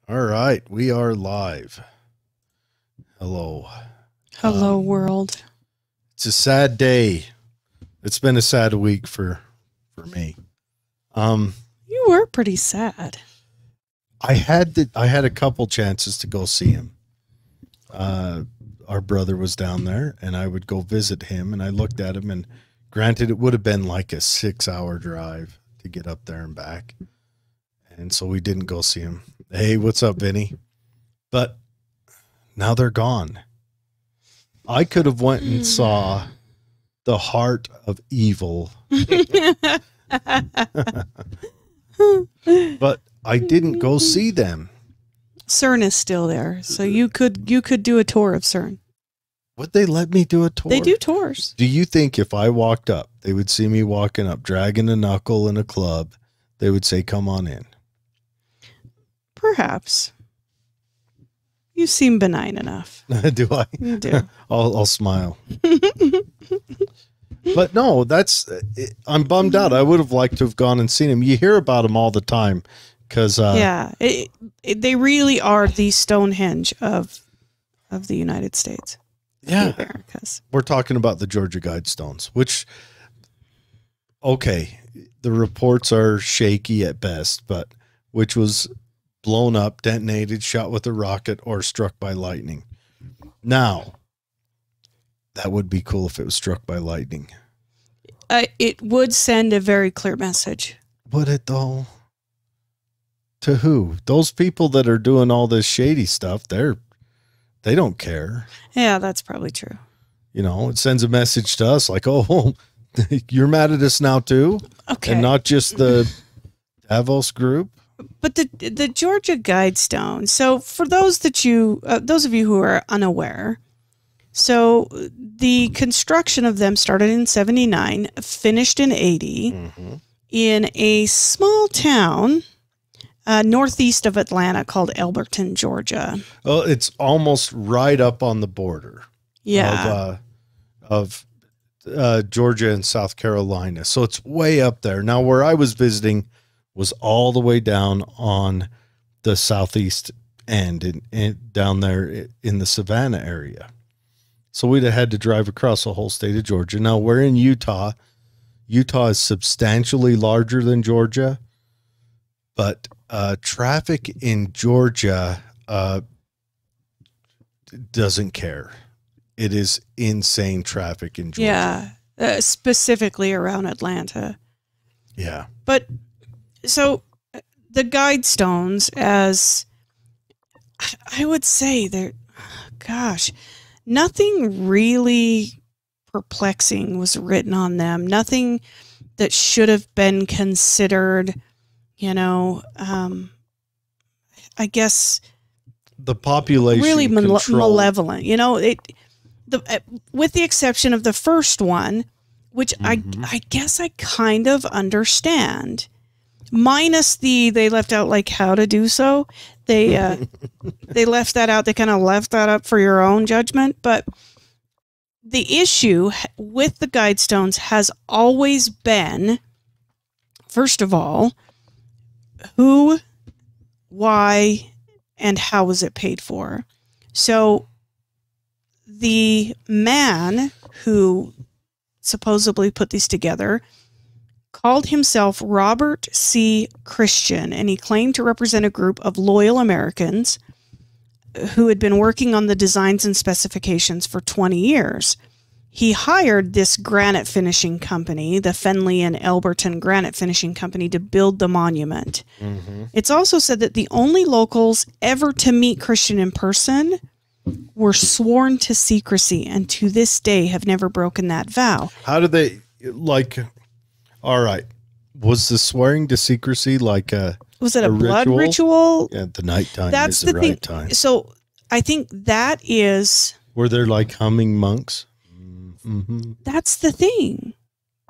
All right, we are live. Hello. Hello, world. It's a sad day. It's been a sad week for me. You were pretty sad. I had a couple chances to go see him. Our brother was down there, and I would go visit him. And I looked at him, and granted, it would have been like a 6-hour drive to get up there and back, and so we didn't go see him. Hey, what's up, Vinny? But now they're gone. I could have went and saw the Heart of Evil, but I didn't go see them. CERN is still there, so you could do a tour of CERN. Would they let me do a tour? They do tours. Do you think if I walked up, they would see me walking up, dragging a knuckle in a club, they would say, "Come on in"? Perhaps. You seem benign enough. Do I? You do. I'll smile. But no, I'm bummed out. I would have liked to have gone and seen him. You hear about him all the time because they really are the Stonehenge of the United States. Yeah, the Americas. We're talking about the Georgia Guidestones, which, okay, the reports are shaky at best, but which was blown up, detonated, shot with a rocket, or struck by lightning. Now, that would be cool if it was struck by lightning. It would send a very clear message. Would it, though? To who? Those people that are doing all this shady stuff, they don't care. Yeah, that's probably true. You know, it sends a message to us like, oh, you're mad at us now too? Okay. And not just the Davos group? But the Georgia Guidestone. So for those of you who are unaware, so the construction of them started in 79, finished in 80, in a small town northeast of Atlanta called Elberton, Georgia. Oh, it's almost right up on the border. Yeah. Of Georgia and South Carolina. So it's way up there. Now, where I was visiting was all the way down on the southeast end and down there in the Savannah area. So we'd have had to drive across the whole state of Georgia. Now we're in Utah. Utah is substantially larger than Georgia, but traffic in Georgia doesn't care. It is insane traffic in Georgia. Yeah, specifically around Atlanta. Yeah. But so the Guidestones, as I would say, nothing really perplexing was written on them. Nothing that should have been considered, I guess, the population really control. malevolent. With the exception of the first one, which I guess I kind of understand. Minus they left out like how to do so. They left that out. They kind of left that up for your own judgment. But the issue with the Guidestones has always been, first of all, who, why, and how was it paid for? So the man who supposedly put these together called himself Robert C. Christian, and he claimed to represent a group of loyal Americans who had been working on the designs and specifications for 20 years. He hired this granite finishing company, the Fenley and Elberton Granite Finishing Company, to build the monument. It's also said that the only locals ever to meet Christian in person were sworn to secrecy, and to this day have never broken that vow. How do they, like, all right, was the swearing to secrecy like was it a blood ritual? Yeah, the nighttime That's is the thing. right time. So I think that is... Were there like humming monks? That's the thing.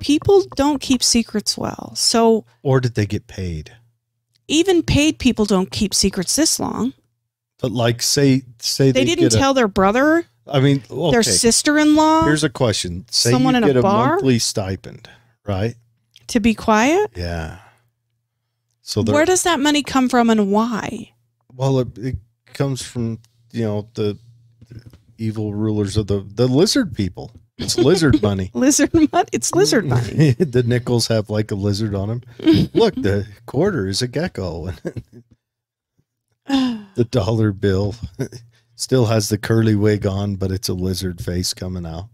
People don't keep secrets well. So, or did they get paid? Even paid people don't keep secrets this long. But like, say they didn't tell their brother. I mean, okay. Their sister-in-law. Here's a question: say someone you in get a bar? monthly stipend, right? To be quiet. Yeah. So where does that money come from, and why? Well, it comes from, the evil rulers of the lizard people. It's lizard money. Lizard money. It's lizard money. The nickels have like a lizard on them. Look, the quarter is a gecko. The dollar bill still has the curly wig on, but it's a lizard face coming out.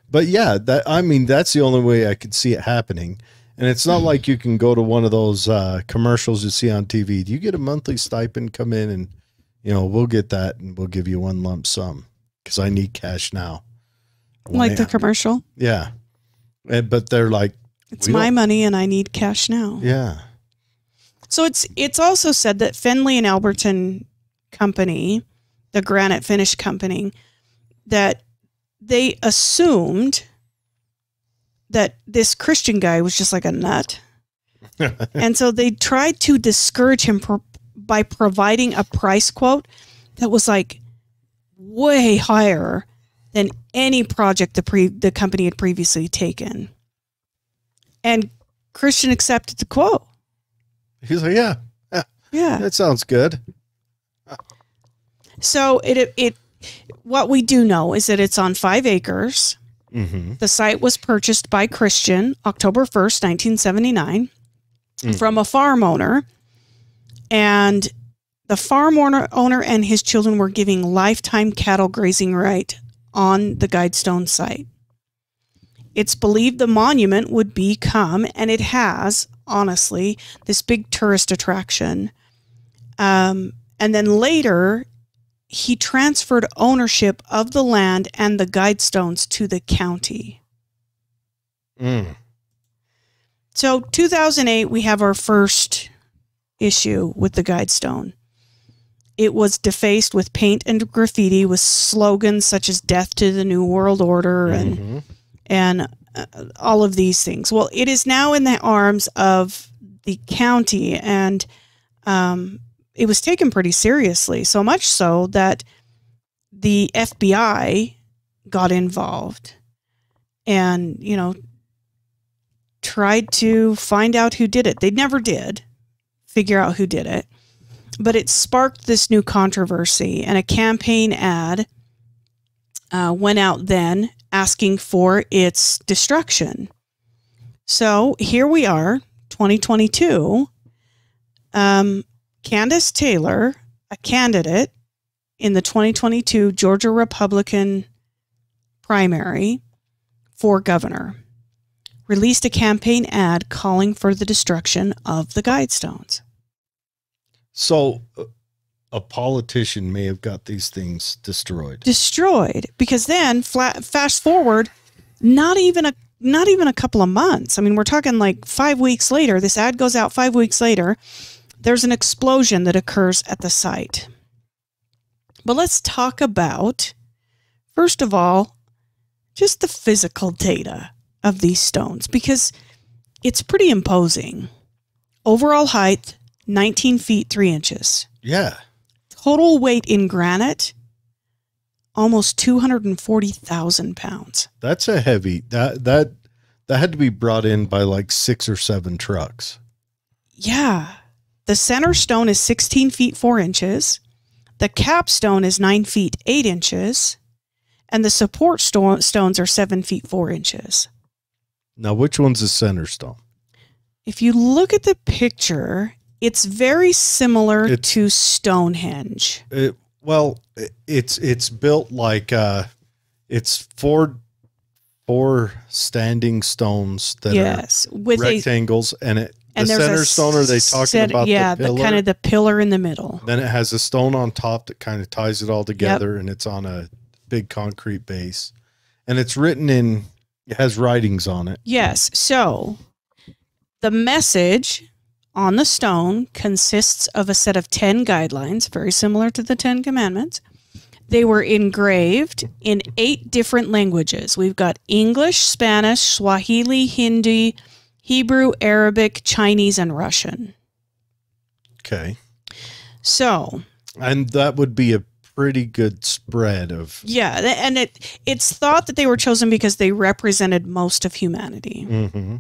But yeah, that's the only way I could see it happening. And it's not like you can go to one of those commercials you see on TV. Do you get a monthly stipend? Come in and, we'll get that and we'll give you one lump sum because I need cash now. Like the commercial? Yeah. But they're like, it's my money and I need cash now. Yeah. So it's also said that Fenley and Alberton Company, the granite finish company, that they assumed that this Christian guy was just like a nut. And so they tried to discourage him by providing a price quote that was like way higher than any project the company had previously taken. And Christian accepted the quote. He's like, yeah, that sounds good. So what we do know is that it's on 5 acres. Mm-hmm. The site was purchased by Christian October 1st, 1979, from a farm owner. And the farm owner and his children were giving lifetime cattle grazing right on the Guidestone site. It's believed the monument would become, and it has, honestly, this big tourist attraction. And then later, he transferred ownership of the land and the Guidestones to the county. So 2008, we have our first issue with the Guidestone. It was defaced with paint and graffiti with slogans such as "Death to the New World Order" and all of these things. Well, it is now in the arms of the county, and it was taken pretty seriously, so much so that the FBI got involved and, tried to find out who did it. They never did figure out who did it, but it sparked this new controversy, and a campaign ad went out then asking for its destruction. So here we are, 2022. Candace Taylor, a candidate in the 2022 Georgia Republican primary for governor, released a campaign ad calling for the destruction of the Guidestones. So a politician may have got these things destroyed. Because then fast forward, not even a couple of months. I mean, we're talking like 5 weeks later. This ad goes out 5 weeks later. There's an explosion that occurs at the site. But let's talk about, first of all, just the physical data of these stones, because it's pretty imposing. Overall height, 19 feet 3 inches. Yeah. Total weight in granite, almost 240,000 pounds. That's a heavy, that had to be brought in by like 6 or 7 trucks. Yeah. The center stone is 16 feet 4 inches. The capstone is 9 feet 8 inches. And the support stones are 7 feet 4 inches. Now, which one's the center stone? If you look at the picture, it's very similar to Stonehenge. It's built like it's four standing stones that are with rectangles, and the center stone. Are they talking about? Yeah, the pillar? kind of the pillar in the middle. Then it has a stone on top that kind of ties it all together, and it's on a big concrete base, and it's written in. It has writings on it. Yes. So the message on the stone consists of a set of 10 guidelines, very similar to the 10 Commandments. They were engraved in 8 different languages. We've got English, Spanish, Swahili, Hindi, Hebrew, Arabic, Chinese, and Russian. Okay. So. And that would be a pretty good spread of. Yeah, and it's thought that they were chosen because they represented most of humanity. Mm-hmm.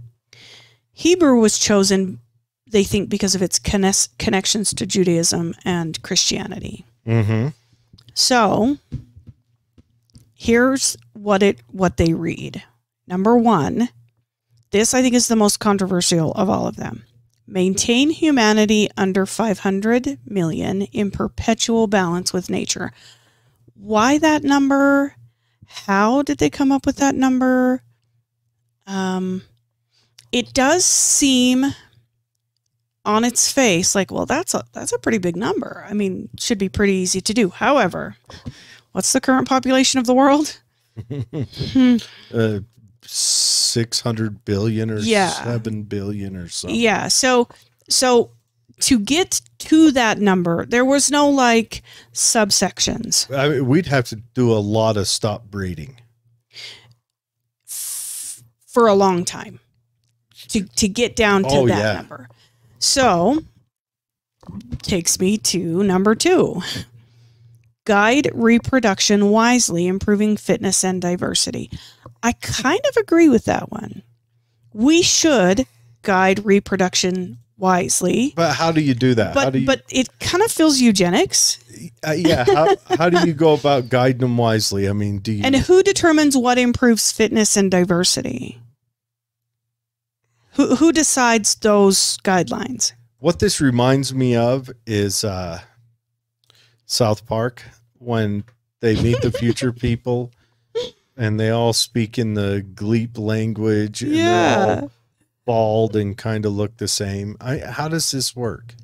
Hebrew was chosen they think because of its connections to Judaism and Christianity. Mm-hmm. So here's what they read. Number 1, this I think is the most controversial of all of them. Maintain humanity under 500 million in perpetual balance with nature. Why that number? How did they come up with that number? It does seem on its face like, well, that's a pretty big number. I mean, it should be pretty easy to do. However, what's the current population of the world? 600 billion or 7 billion or something. Yeah. So to get to that number, there was no like subsections. I mean, we'd have to do a lot of stop breeding For a long time to get down to that number. So takes me to number 2. Guide reproduction wisely, improving fitness and diversity. I kind of agree with that one. We should guide reproduction wisely. But how do you do that? But it kind of feels eugenics. Yeah. How do you go about guiding them wisely? I mean, do you? And who determines what improves fitness and diversity? Who decides those guidelines? What this reminds me of is South Park, when they meet the future people and they all speak in the Gleep language and they're all bald and kind of look the same. How does this work?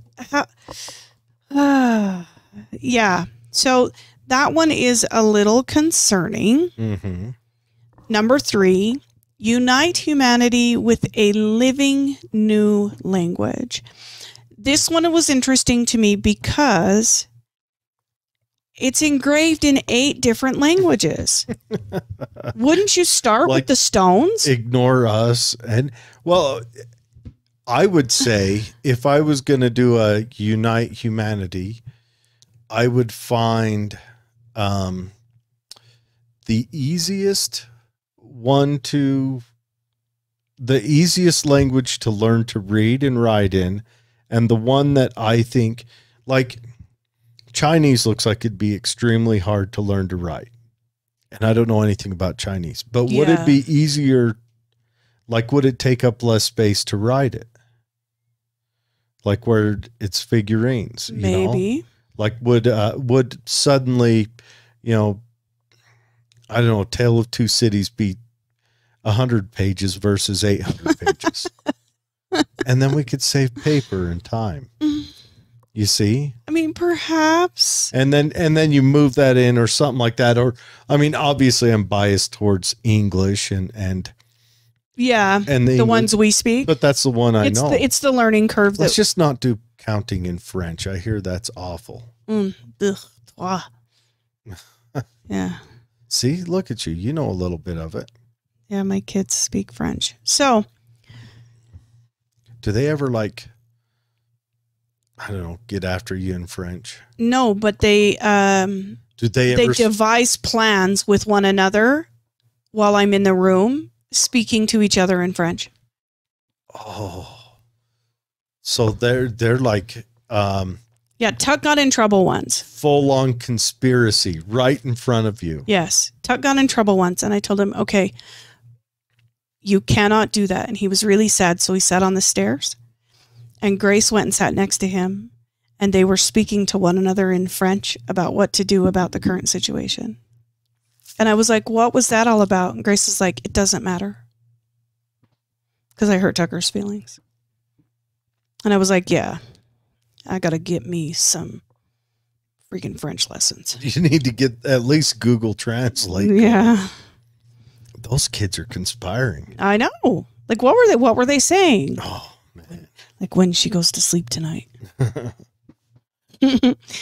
Yeah. So that one is a little concerning. Mm-hmm. Number 3, unite humanity with a living new language. This one was interesting to me because it's engraved in 8 different languages. Wouldn't you start with the stones? Ignore us. And well, I would say if I was going to do a unite humanity, I would find the easiest language to learn to read and write in, and the one that I think, like, Chinese looks like it'd be extremely hard to learn to write. And I don't know anything about Chinese, but would it be easier? Like, would it take up less space to write it? Like where it's figurines, Maybe. know? Like would suddenly, I don't know, Tale of Two Cities be 100 pages versus 800 pages? And then we could save paper and time. You see? I mean, perhaps. And then you move that in or something like that. Or, I mean, obviously I'm biased towards English and the ones we speak. But that's the one I know. It's the learning curve. Let's just not do counting in French. I hear that's awful. Yeah. See, look at you. You know a little bit of it. Yeah, my kids speak French. So. Do they ever, like, I don't know, get after you in French? No, but they they devise plans with one another while I'm in the room speaking to each other in French. Oh. So they're like Tuck got in trouble once. Full on conspiracy right in front of you. Yes. Tuck got in trouble once and I told him, "Okay, you cannot do that." And he was really sad, so he sat on the stairs. And Grace went and sat next to him, and they were speaking to one another in French about what to do about the current situation. And I was like, "What was that all about?" And Grace was like, "It doesn't matter." Because I hurt Tucker's feelings. And I was like, "Yeah, I got to get me some freaking French lessons." You need to get at least Google Translate. Yeah. Those kids are conspiring. I know. Like, what were they saying? Oh, man. Like, when she goes to sleep tonight.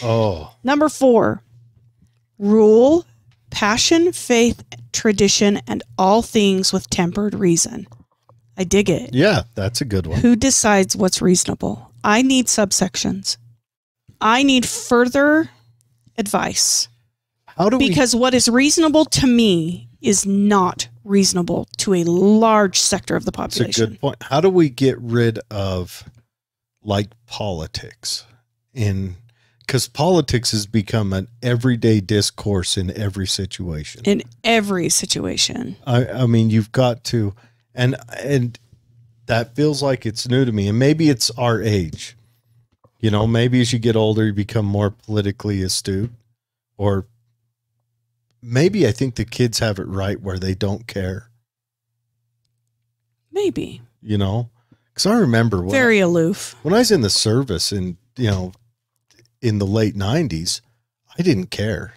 Oh. Number 4, rule passion, faith, tradition, and all things with tempered reason. I dig it. Yeah, that's a good one. Who decides what's reasonable? I need subsections. I need further advice. Because what is reasonable to me is not reasonable to a large sector of the population. That's a good point. How do we get rid of like politics because politics has become an everyday discourse in every situation. In every situation. I mean, you've got to, and that feels like it's new to me. And maybe it's our age. You know, maybe as you get older, you become more politically astute. Or maybe I think the kids have it right where they don't care. Maybe. You know? Because I remember very aloof. When I was in the service in the late 90s, I didn't care.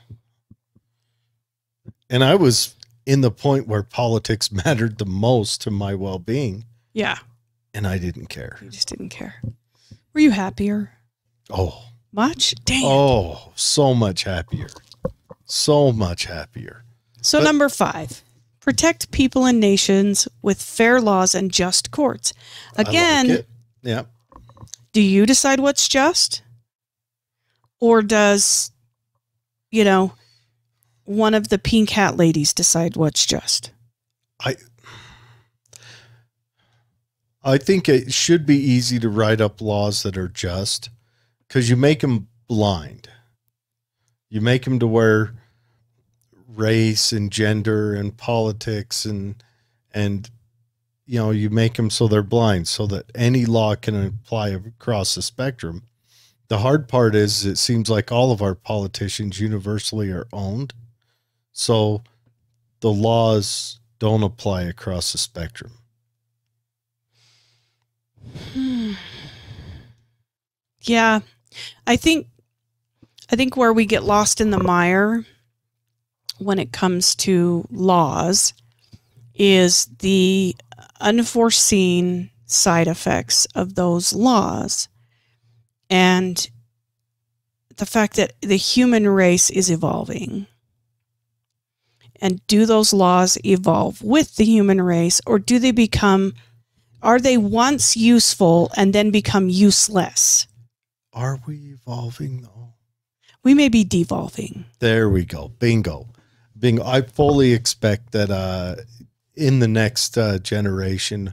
And I was in the point where politics mattered the most to my well-being. Yeah. And I didn't care. You just didn't care. Were you happier? Oh. Much? Dang. Oh, so much happier. So much happier. So number 5, protect people and nations with fair laws and just courts. Again, I like it. Yeah. Do you decide what's just? Or does, one of the pink hat ladies decide what's just? I think it should be easy to write up laws that are just because you make them blind. You make them to where race and gender and politics and you make them so they're blind so that any law can apply across the spectrum. The hard part is it seems like all of our politicians universally are owned. So the laws don't apply across the spectrum. Yeah. I think where we get lost in the mire when it comes to laws is the unforeseen side effects of those laws and the fact that the human race is evolving. And do those laws evolve with the human race, or are they once useful and then become useless? Are we evolving though? We may be devolving. There we go. Bingo. I fully expect that in the next generation,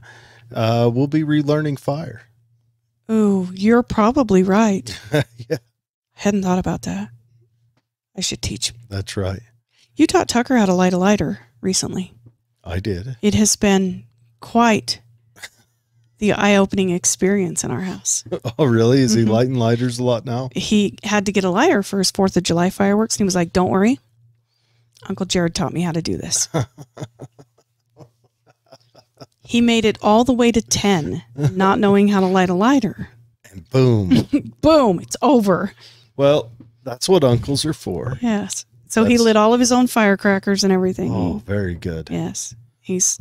we'll be relearning fire. Ooh, you're probably right. Yeah. Hadn't thought about that. I should teach. That's right. You taught Tucker how to light a lighter recently. I did. It has been quite the eye-opening experience in our house. Oh, really? Is he lighting lighters a lot now? He had to get a lighter for his 4th of July fireworks, and he was like, don't worry. Uncle Jared taught me how to do this. He made it all the way to 10, not knowing how to light a lighter. And boom. Boom, it's over. Well, that's what uncles are for. Yes. So he lit all of his own firecrackers and everything. Oh, very good. Yes. He's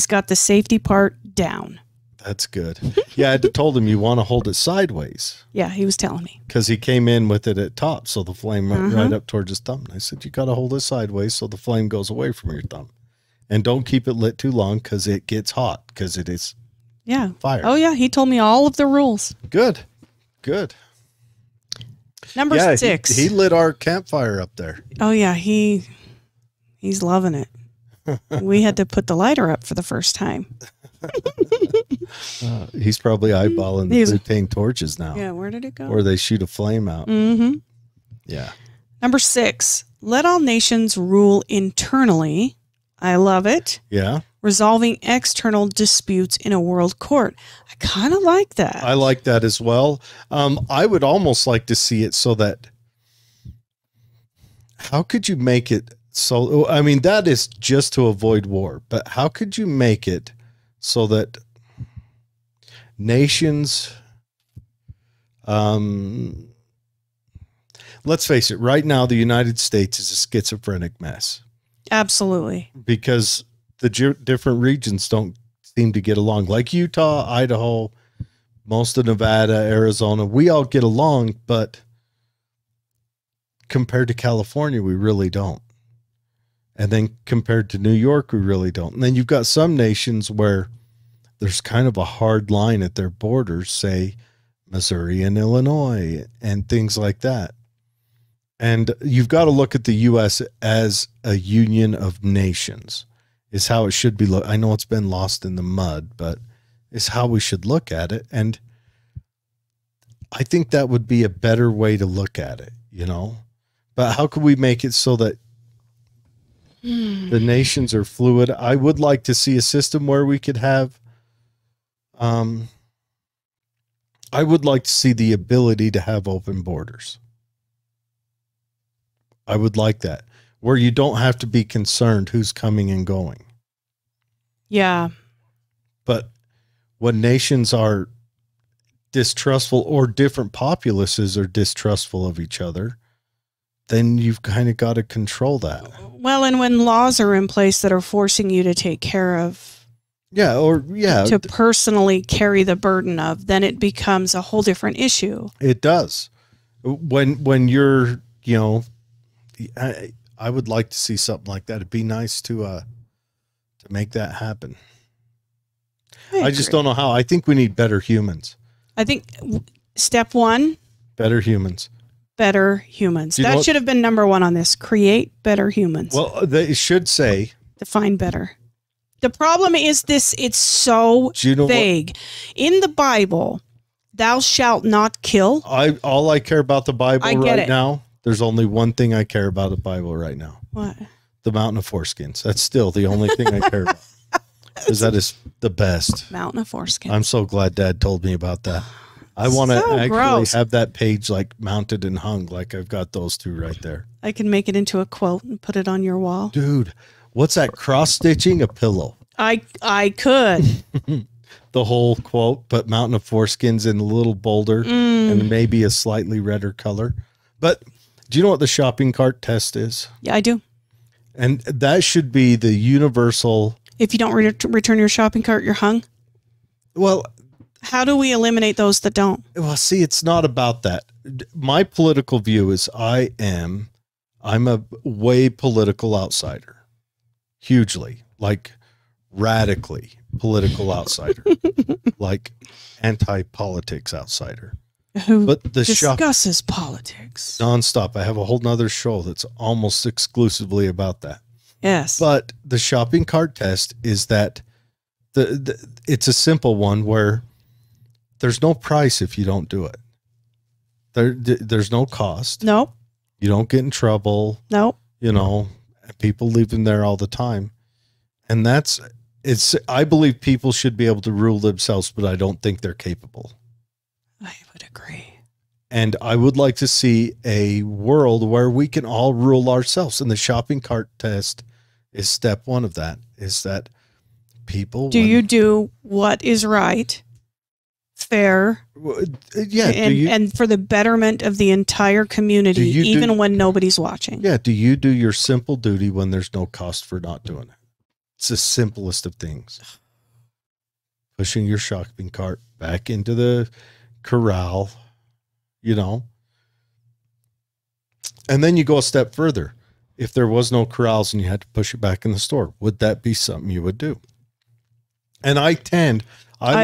got the safety part down. That's good. Yeah, I told him you want to hold it sideways. Yeah, he was telling me. Because he came in with it at top, so the flame went right up towards his thumb. And I said, you got to hold it sideways so the flame goes away from your thumb. And don't keep it lit too long because it gets hot because it is fire. Oh, yeah. He told me all of the rules. Good. Good. Number 6. He lit our campfire up there. Oh, yeah. He's loving it. We had to put the lighter up for the first time. He's probably eyeballing the butane torches now. Yeah, where did it go? Or they shoot a flame out. Mm-hmm. Yeah. Number 6, let all nations rule internally. I love it. Yeah. Resolving external disputes in a world court. I kind of like that. I like that as well. I would almost like to see it so that how could you make it so, I mean, that is just to avoid war, but how could you make it so that nations, let's face it, right now, the United States is a schizophrenic mess. Absolutely. Because the different regions don't seem to get along. Like Utah, Idaho, most of Nevada, Arizona, we all get along, but compared to California, we really don't. And then compared to New York, we really don't. And then you've got some nations where there's kind of a hard line at their borders, say Missouri and Illinois and things like that. And you've got to look at the U.S. as a union of nations is how it should be. I know it's been lost in the mud, but it's how we should look at it. And I think that would be a better way to look at it, you know? But how can we make it so that the nations are fluid? I would like to see a system where we could have, I would like to see the ability to have open borders. I would like that, where you don't have to be concerned who's coming and going. Yeah. But when nations are distrustful, or different populaces are distrustful of each other, then you've kind of got to control that. Well, and when laws are in place that are forcing you to take care of, to personally carry the burden of, then it becomes a whole different issue. It does. When you're, you know, I would like to see something like that. It'd be nice to make that happen. I just don't know how. I think we need better humans. I think step one, better humans. Better humans. That should have been number one on this. Create better humans. Well, they should say. Define better. The problem is this, it's so vague. In the Bible, thou shalt not kill. All I care about the Bible right now, there's only one thing I care about the Bible right now. What? The Mountain of Foreskins. That's still the only thing I care about. Because that is the best. Mountain of Foreskin. I'm so glad Dad told me about that. I want to actually have that page like mounted and hung, like I've got those two right there. I can make it into a quote and put it on your wall. Dude, what's that? Cross stitching a pillow. I could. The whole quote, but Mountain of Foreskins in a little bolder and maybe a slightly redder color. But do you know what the shopping cart test is? Yeah, I do. And that should be the universal. If you don't return your shopping cart, you're hung. Well, how do we eliminate those that don't? Well, see, it's not about that. My political view is I'm a way political outsider. Hugely, like radically political outsider, like anti-politics outsider. Who discusses politics nonstop. I have a whole nother show that's almost exclusively about that. Yes. But the shopping cart test is that it's a simple one where there's no price if you don't do it. There's no cost. Nope. You don't get in trouble. Nope. You know, people leave them there all the time. And I believe people should be able to rule themselves, but I don't think they're capable. I would agree. And I would like to see a world where we can all rule ourselves. And the shopping cart test is step one of that, is that people. Do you do what is right, fair, and for the betterment of the entire community, even when nobody's watching? Yeah. Do you do your simple duty when there's no cost for not doing it? It's the simplest of things. Pushing your shopping cart back into the corral, you know. And then you go a step further. If there was no corrals and you had to push it back in the store, would that be something you would do? And I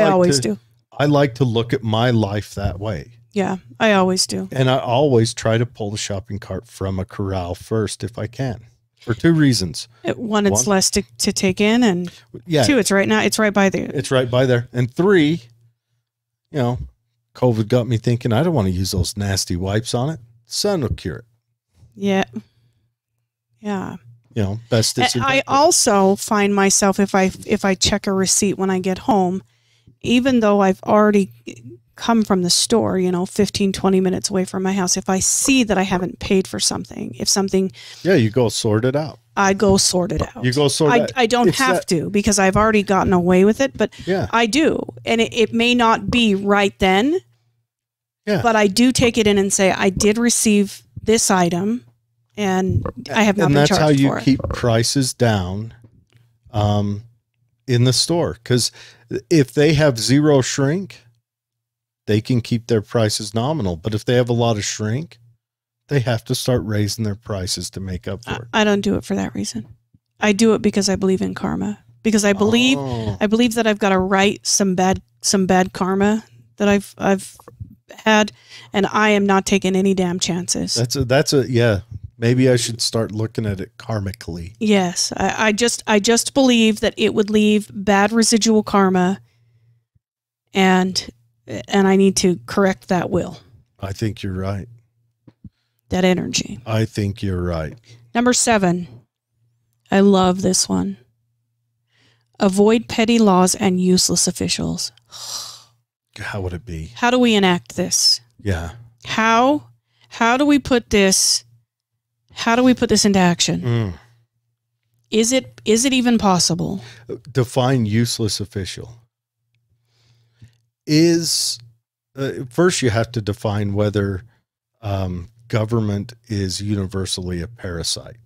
always do. I like to look at my life that way. Yeah, I always do. And I always try to pull the shopping cart from a corral first if I can. For two reasons. One, it's less to take in, and two, it's right by there. It's right by there. And three, you know, COVID got me thinking, I don't want to use those nasty wipes on it. Sun will cure it. Yeah. Yeah. You know, best disinfectant. I also find myself, if I check a receipt when I get home, even though I've already come from the store, you know, 15, 20 minutes away from my house, if I see that I haven't paid for something, if something... Yeah, you go sort it out. I go sort it out. You go sort it out. I don't have to, because I've already gotten away with it, but I do. And it may not be right then, but I do take it in and say, I did receive this item, and I have not been charged for it. And that's how you keep prices down in the store. Because if they have zero shrink, they can keep their prices nominal. But if they have a lot of shrink, they have to start raising their prices to make up for it. I don't do it for that reason. I do it because I believe in karma. Because I believe that I've got to right some bad karma that I've had, and I am not taking any damn chances. Yeah. Maybe I should start looking at it karmically. Yes, I just believe that it would leave bad residual karma, and and I need to correct that will, I think you're right. that energy. I think you're right. Number 7. I love this one. Avoid petty laws and useless officials. How would it be? How do we enact this? Yeah. How do we put this? How do we put this into action? Is it even possible? Define useless official. Is first you have to define whether government is universally a parasite.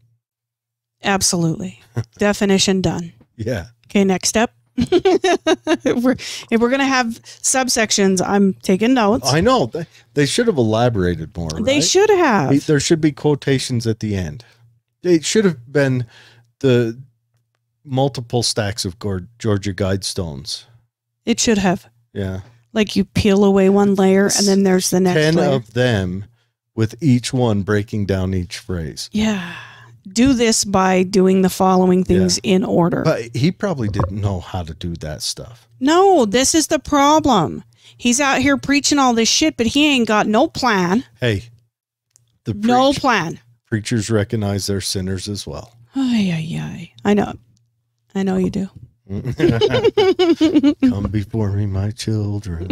Absolutely. Definition done. Yeah. Okay, next step. if we're going to have subsections, I'm taking notes. I know. They should have elaborated more. They right? should have. There should be quotations at the end. It should have been the multiple stacks of Georgia Guidestones. It should have. Yeah. Like you peel away one layer and then there's the next 10 layer. of them with each one breaking down each phrase. Yeah. Do this by doing the following things in order. But he probably didn't know how to do that stuff. No, this is the problem. He's out here preaching all this shit, but he ain't got no plan. Hey, No plan. Preachers recognize they're sinners as well. Ay, ay, ay. I know. I know you do. Come before me, my children.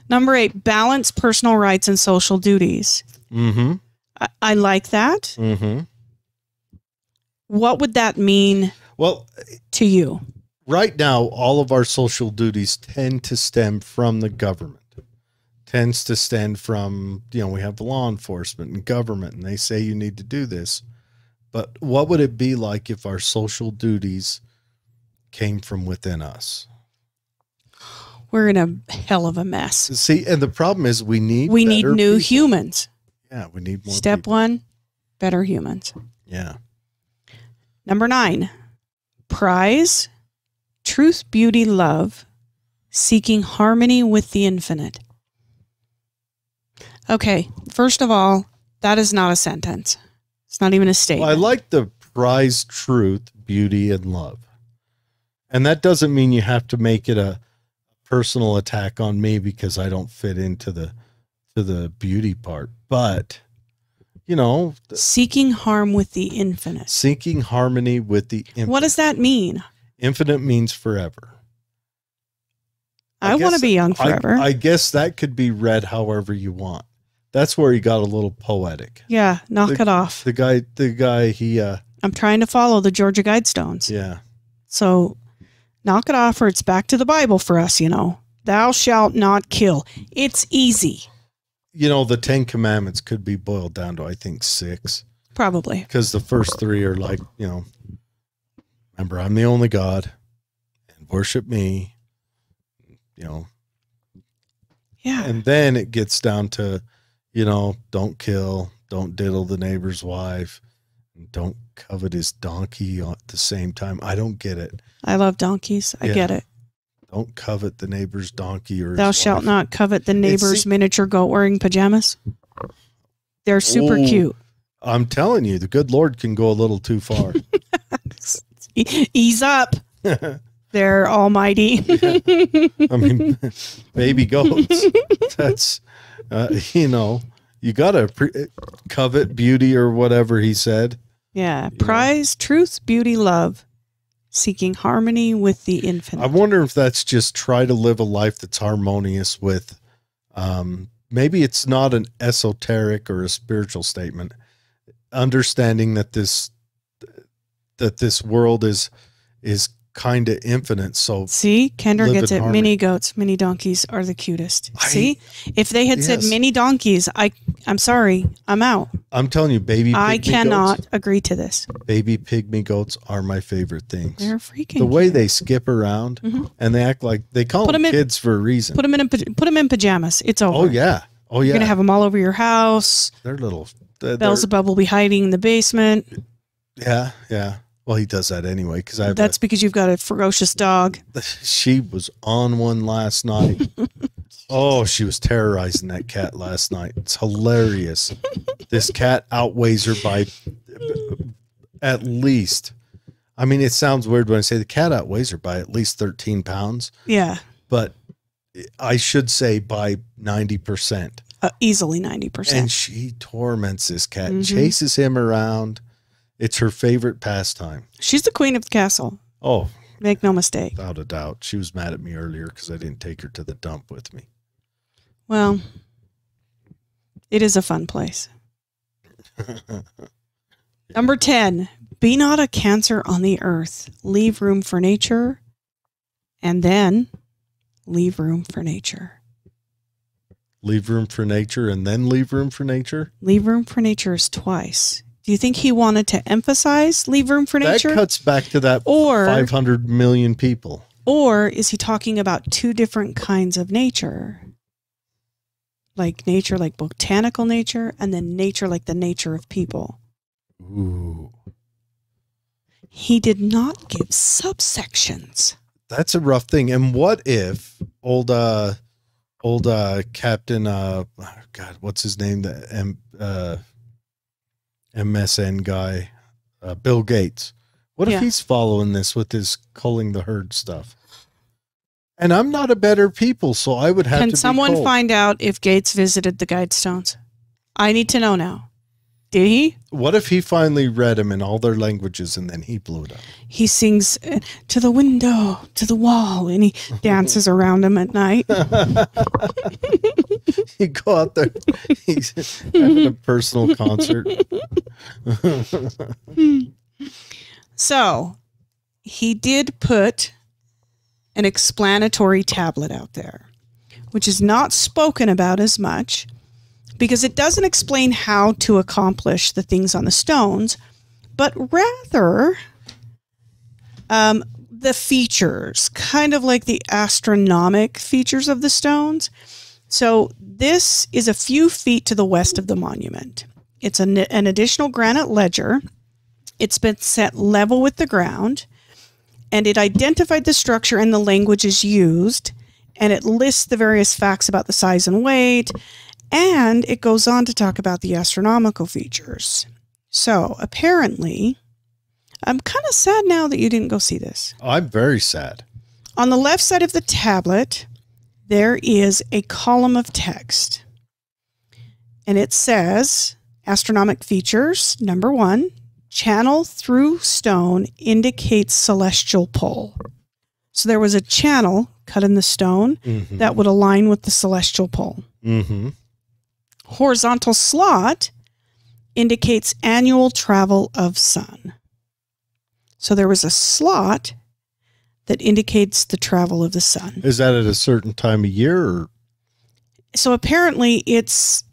Number 8, balance personal rights and social duties. Mm-hmm. I like that. Mm-hmm. What would that mean to you? Right now, all of our social duties tend to stem from the government. Tends to stem from, we have law enforcement and government, and they say you need to do this. But what would it be like if our social duties came from within us? We're in a hell of a mess. See, and the problem is we need new people. humans. Yeah, we need more Step people. 1, better humans. Yeah. Number 9, prize, truth, beauty, love, seeking harmony with the infinite. Okay, first of all, that is not a sentence. It's not even a statement. Well, I like the prize, truth, beauty, and love. And that doesn't mean you have to make it a personal attack on me because I don't fit into the beauty part. But, seeking harm with the infinite. Seeking harmony with the infinite. What does that mean? Infinite means forever. I want to be young forever. I guess that could be read however you want. That's where he got a little poetic. Yeah, knock it off. The guy, he... I'm trying to follow the Georgia Guidestones. Yeah. So, knock it off or it's back to the Bible for us, Thou shalt not kill. It's easy. The 10 Commandments could be boiled down to, I think, 6. Probably. Because the first 3 are like, remember, I'm the only God, and worship me, Yeah. And then it gets down to, don't kill, don't diddle the neighbor's wife, and don't covet his donkey at the same time. I don't get it. I love donkeys. I get it. Don't covet the neighbor's donkey or Thou shalt not covet the neighbor's miniature goat wearing pajamas. They're super cute. I'm telling you, the good Lord can go a little too far. Ease up. They're almighty. I mean, baby goats. That's, you got to covet beauty or whatever he said. Yeah. Prize, truth, beauty, love. Seeking harmony with the infinite. I wonder if that's just try to live a life that's harmonious with, maybe it's not an esoteric or a spiritual statement. Understanding that this world is kind of infinite. So see, Kendra gets it. Harmony. Mini goats, mini donkeys are the cutest. See, if they had said mini donkeys, I'm sorry, I'm out. I'm telling you, baby. I cannot agree to this. Baby pygmy goats are my favorite things. They're freaking. The way they skip around and they act like they call them kids for a reason. Put them in pajamas. It's over. Oh yeah. Oh yeah. You're gonna have them all over your house. They're little. Beelzebub will be hiding in the basement. Yeah, yeah. Well, he does that anyway because that's because you've got a ferocious dog. She was on one last night. Oh, she was terrorizing that cat last night. It's hilarious. This cat outweighs her by at least. I mean, it sounds weird when I say the cat outweighs her by at least 13 pounds. Yeah, but I should say by 90%. Easily 90%. And she torments this cat, chases him around. It's her favorite pastime. She's the queen of the castle. Oh, make no mistake. Without a doubt. She was mad at me earlier because I didn't take her to the dump with me. Well, it is a fun place. Number 10, be not a cancer on the earth. Leave room for nature. And then leave room for nature. Leave room for nature and then leave room for nature? Leave room for nature is twice. Do you think he wanted to emphasize leave room for nature? That cuts back to that 500 million people. Or is he talking about two different kinds of nature? Like nature, like botanical nature, and then nature like the nature of people. Ooh. He did not give subsections. That's a rough thing. And what if old Captain, God, what's his name? The MSN guy, Bill Gates. What if he's following this with his culling the herd stuff? And I'm not a better people, so I would have to be Can someone find out if Gates visited the Guidestones? I need to know now. Did he? What if he finally read them in all their languages and then he blew it up? He sings to the window, to the wall, and he dances around them at night. You go out there, he's having a personal concert. So, he did put an explanatory tablet out there, which is not spoken about as much because it doesn't explain how to accomplish the things on the stones, but rather the features, kind of like the astronomic features of the stones. So this is a few feet to the west of the monument. It's an additional granite ledger. It's been set level with the ground, and it identified the structure and the languages used, and it lists the various facts about the size and weight, and it goes on to talk about the astronomical features. So apparently, I'm kind of sad now that you didn't go see this. I'm very sad. On the left side of the tablet, there is a column of text, and it says, astronomic features, number 1, channel through stone indicates celestial pull. So there was a channel cut in the stone that would align with the celestial pull. Horizontal slot indicates annual travel of sun. So there was a slot that indicates the travel of the sun. Is that at a certain time of year? Or? So apparently it's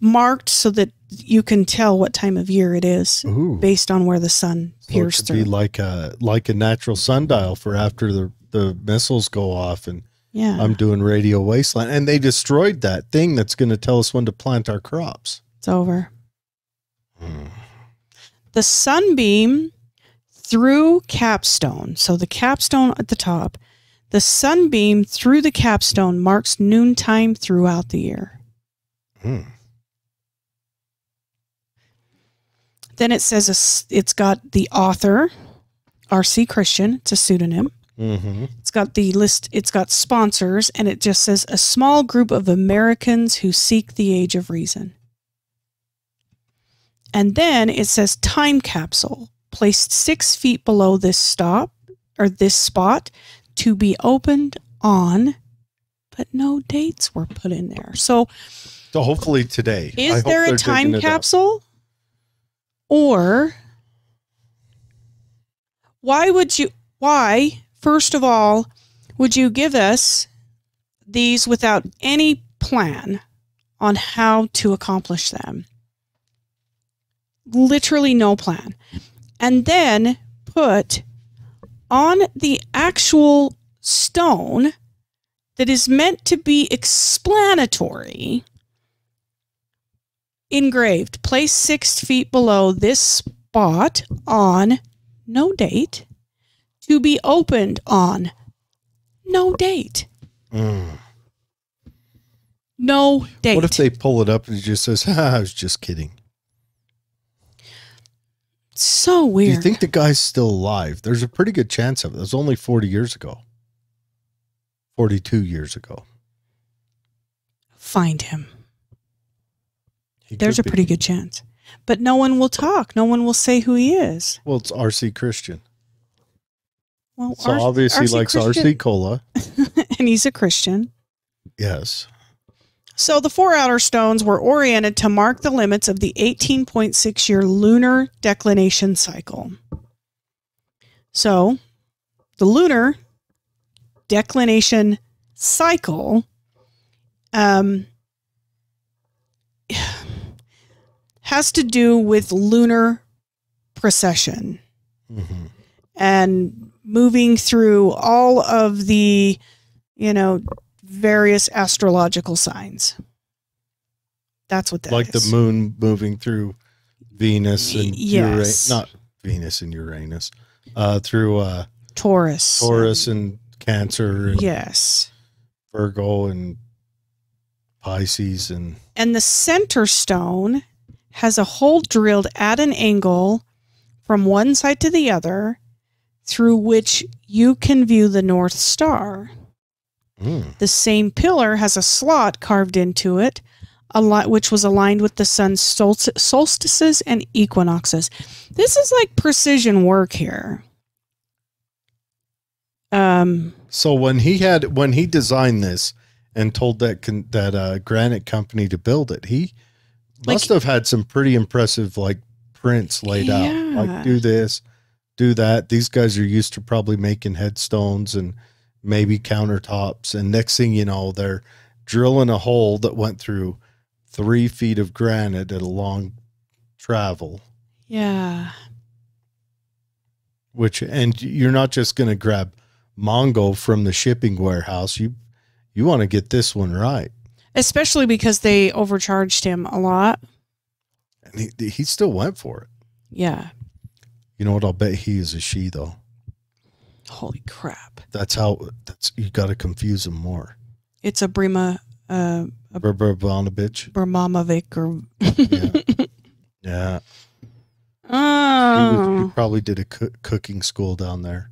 marked so that you can tell what time of year it is based on where the sun peers through. It could be like a natural sundial for after the missiles go off and I'm doing radio wasteland. And they destroyed that thing that's going to tell us when to plant our crops. It's over. The sunbeam through capstone. So the capstone at the top, the sunbeam through the capstone marks noontime throughout the year. Then it says it's got the author, R.C. Christian. It's a pseudonym. It's got the list. It's got sponsors, and it just says a small group of Americans who seek the age of reason. And then it says time capsule placed 6 feet below this spot to be opened on, but no dates were put in there. So hopefully today. Is there a time capsule? Or why, first of all, would you give us these without any plan on how to accomplish them? Literally no plan. And then put on the actual stone that is meant to be explanatory, engraved, place 6 feet below this spot on no date, to be opened on no date. No date. What if they pull it up and it just says, I was just kidding? So weird. Do you think the guy's still alive? There's a pretty good chance of it. It was only 40 years ago. 42 years ago. find him. He There's could a pretty good chance. But no one will talk. No one will say who he is. Well, it's RC Christian. Well, So obviously he likes RC Cola. And he's a Christian. Yes. So the 4 outer stones were oriented to mark the limits of the 18.6-year lunar declination cycle. So the lunar declination cycle has to do with lunar precession and moving through all of the, various astrological signs. That's what that is. Like the moon moving through Venus and Yes. not Venus and Uranus, through Taurus and Cancer and yes. Virgo and Pisces and the center stone has a hole drilled at an angle from one side to the other through which you can view the North Star. The same pillar has a slot carved into it, which was aligned with the sun's solstices and equinoxes. This is like precision work here. So when he designed this and told that granite company to build it, he must have had some pretty impressive prints laid out. Like, do this, do that. These guys are used to probably making headstones and maybe countertops. And next thing you know, they're drilling a hole that went through 3 feet of granite at a long travel. Yeah. And you're not just going to grab Mongo from the shipping warehouse. You want to get this one right. Especially because they overcharged him a lot. And he still went for it. Yeah. You know what? I'll bet he is a she, though. Holy crap. You got to confuse him more. It's a Brima. Brmamovich. Brmamovic or. Yeah. Oh. He probably did a cooking school down there.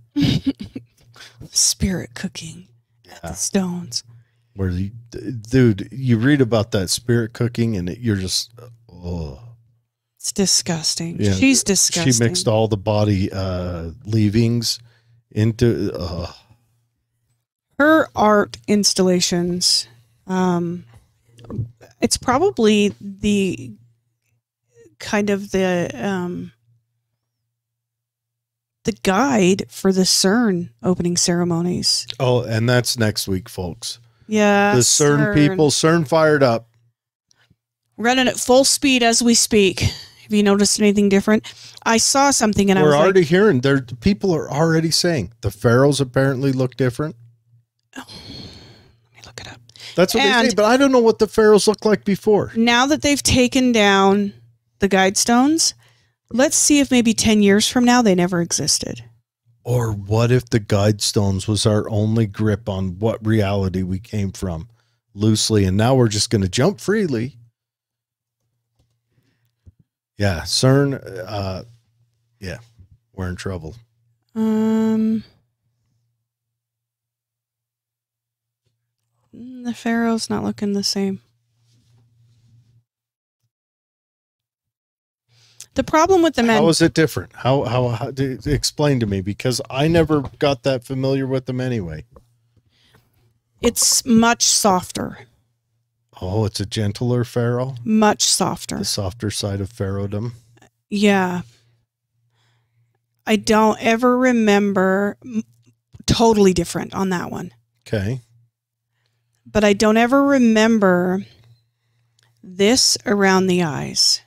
Spirit cooking. At the stones. Where you read about that spirit cooking and you're just, it's disgusting. Yeah, she's disgusting. She mixed all the body leavings into her art installations. It's probably the kind of the guide for the CERN opening ceremonies. Oh, and that's next week, folks. Yeah. The CERN people, CERN fired up. Running at full speed as we speak. Have you noticed anything different? I saw something and We're I was already hearing people are already saying the pharaohs apparently look different. Oh, let me look it up. That's what they say, but I don't know what the pharaohs looked like before. Now that they've taken down the guide stones, let's see if maybe 10 years from now they never existed. Or what if the guide stones was our only grip on what reality we came from loosely, and now we're just going to jump freely? Yeah, CERN, yeah, we're in trouble. The pharaoh's not looking the same. The problem with the men. How is it different? How explain to me, because I never got that familiar with them anyway. It's much softer. Oh, it's a gentler pharaoh? Much softer. The softer side of pharaohdom. Yeah. I don't ever remember. Totally different on that one. Okay. But I don't ever remember this around the eyes.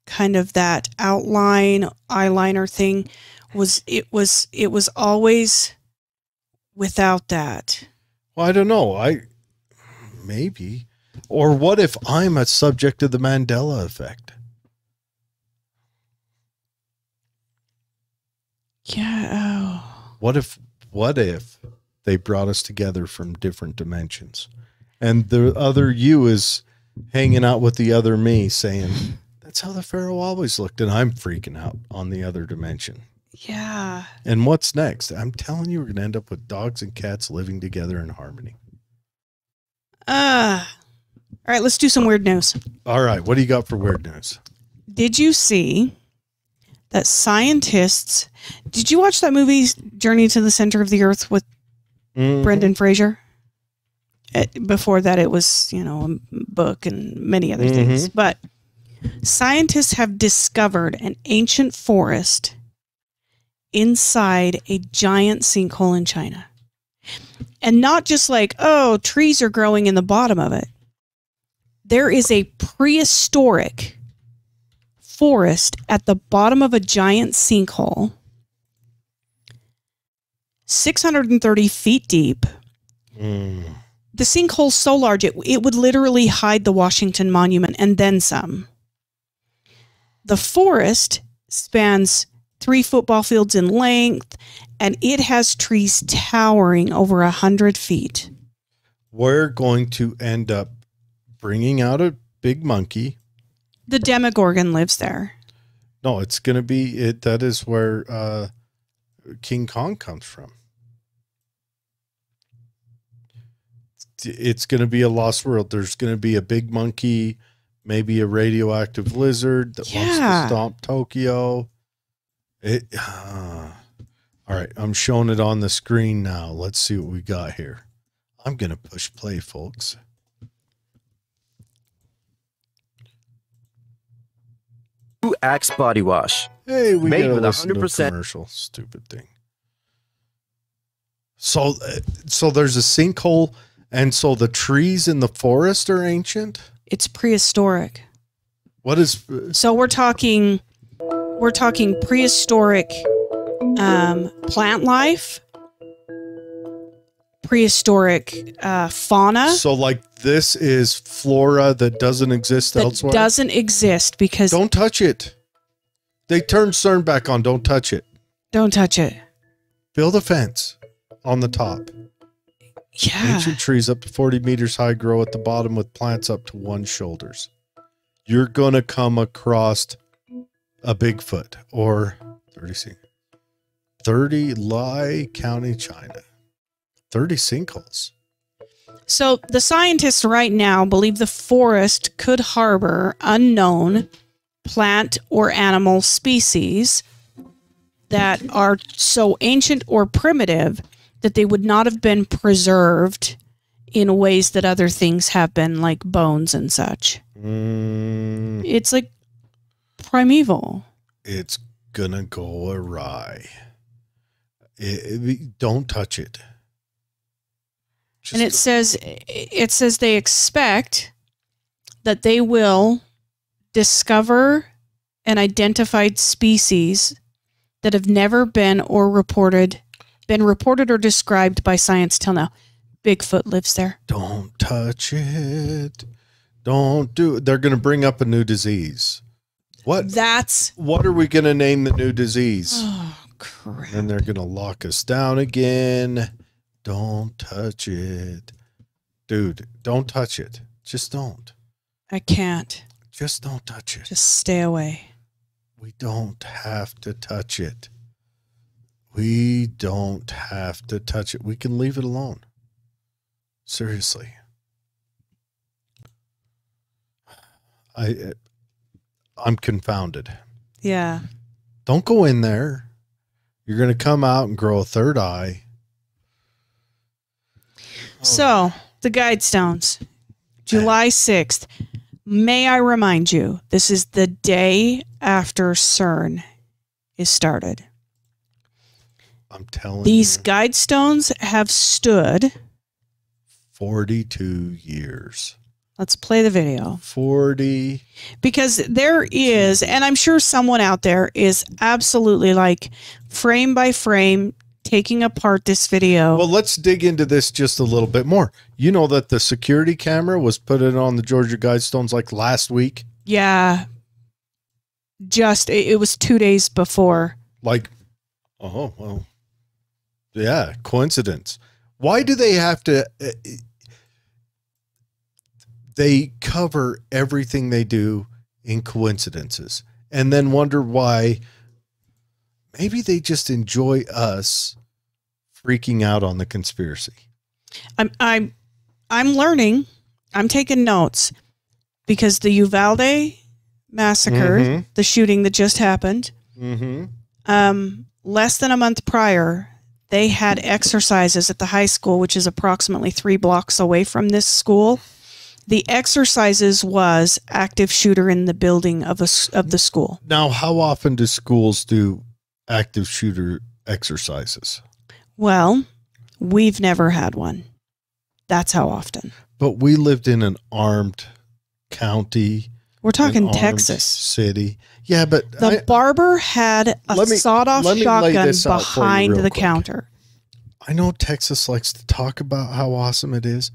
Kind of that outline eyeliner thing it was always without that. Well, I don't know. Maybe. Or what if I'm a subject of the Mandela effect? Yeah. Oh. What if they brought us together from different dimensions and the other you is hanging out with the other me saying, that's how the pharaoh always looked, and I'm freaking out on the other dimension. Yeah. And what's next? I'm telling you, we're going to end up with dogs and cats living together in harmony. All right, let's do some weird news. All right. What do you got for weird news? Did you see that scientists... Did you watch that movie, Journey to the Center of the Earth, with Brendan Fraser? Before that, it was, a book and many other things. But scientists have discovered an ancient forest inside a giant sinkhole in China. And not just like, oh, trees are growing in the bottom of it. There is a prehistoric forest at the bottom of a giant sinkhole, 630 feet deep. The sinkhole's so large, it would literally hide the Washington Monument and then some. The forest spans 3 football fields in length, and it has trees towering over 100 feet. We're going to end up bringing out a big monkey. The Demogorgon lives there. No, it's going to be it. That is where King Kong comes from. It's going to be a lost world. There's going to be a big monkey, maybe a radioactive lizard that wants to stomp Tokyo. All right, I'm showing it on the screen now. Let's see what we got here. I'm going to push play, folks. Axe body wash. Hey, we made gotta with listen 100% to a commercial. Stupid thing. So there's a sinkhole, and so the trees in the forest are ancient. It's prehistoric. What is? So we're talking prehistoric plant life, prehistoric fauna. So like this is flora that doesn't exist elsewhere? Doesn't exist because... Don't touch it. They turned CERN back on. Don't touch it. Don't touch it. Build a fence on the top. Yeah. Ancient trees up to 40 meters high grow at the bottom with plants up to one's shoulders. You're going to come across a Bigfoot or 30 Lai County, China. 30 sinkholes. So the scientists right now believe the forest could harbor unknown plant or animal species that are so ancient or primitive that they would not have been preserved in ways that other things have been, like bones and such. It's like primeval. It's gonna go awry. Don't touch it. And it says they expect that they will discover an identified species that have never been reported or described by science till now. Bigfoot lives there. Don't touch it. Don't do it. They're going to bring up a new disease. What are we going to name the new disease? Oh, crap. And they're going to lock us down again. Don't touch it. Dude, don't touch it. Just don't. I can't. Just don't touch it. Just stay away. We don't have to touch it. We don't have to touch it. We can leave it alone. Seriously. I'm confounded. Yeah. Don't go in there. You're going to come out and grow a third eye. So, the Guidestones, July 6th. May I remind you, this is the day after CERN is started. I'm telling These you. Guidestones have stood 42 years. Let's play the video. 40. Because there is, and I'm sure someone out there is absolutely like frame by frame taking apart this video. Well, let's dig into this just a little bit more. You know that the security camera was put in on the Georgia Guidestones like last week? Yeah. It was 2 days before. Like, oh, well, yeah, coincidence. Why do they have to... they cover everything they do in coincidences and then wonder why. Maybe they just enjoy us freaking out on the conspiracy. I'm learning I'm taking notes because the Uvalde massacre, the shooting that just happened, less than a month prior, they had exercises at the high school, which is approximately 3 blocks away from this school. The exercises was active shooter in the building of the school. Now, how often do schools do active shooter exercises? Well, we've never had one. That's how often. But we lived in an armed county. We're talking Texas city. Yeah, but the barber had a sawed-off shotgun behind the counter. I know Texas likes to talk about how awesome it is,